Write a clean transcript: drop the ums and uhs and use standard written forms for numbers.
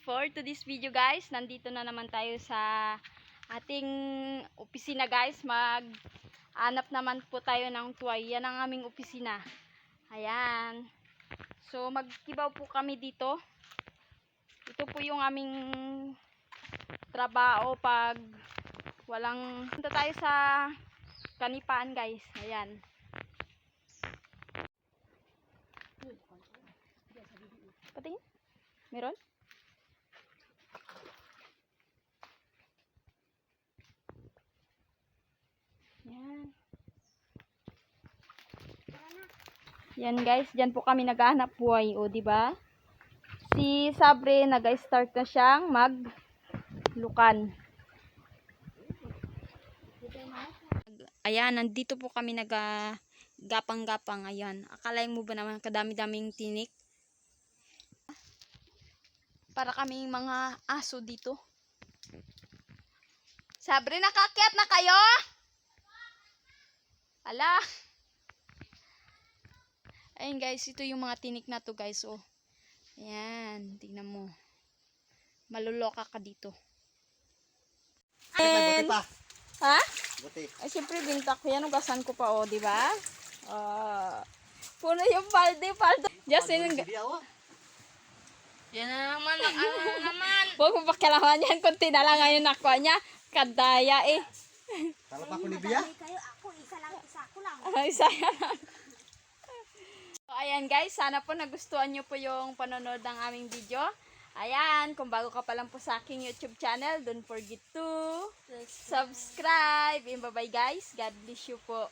for today's video guys, nandito na naman tayo sa ating opisina guys. Mag-anap naman po tayo ng tuway. Yan ang aming opisina. Ayan. So magkibaw po kami dito. Ito po yung aming trabaho pag walang... Punta tayo sa kanipaan guys. Ayan. Patingin. Meron? Yan. Yan guys, diyan po kami naghahanap buhay, o di ba? Si Sabre nag-start na siyang maglukan. Ayan, nandito po kami nagapang-gapang. Ayan. Akalain mo ba naman kadami-daming tinik? Para kaming mga aso dito. Sabre, nakakyat na kayo? Ala. Ayun guys, ito yung mga tinik na to guys. Oh. Ayan, tingnan mo. Maluloka ka dito. Buti pa. Ha? Buti. Ay, siyempre binta ko yan. Ugasan ko pa, oh, di ba? Puno yung palde. Just in... Yan na naman, ano naman. Huwag mo pakialaman yan. Kunti na lang ngayon ako niya. Kadaya eh. Tala pa ko ni Bia? Isa lang. So, ayan guys. Sana po nagustuhan nyo po yung panonood ng aming video. Ayan. Kung bago ka pa lang po sa aking YouTube channel, don't forget to subscribe. And bye-bye guys. God bless you po.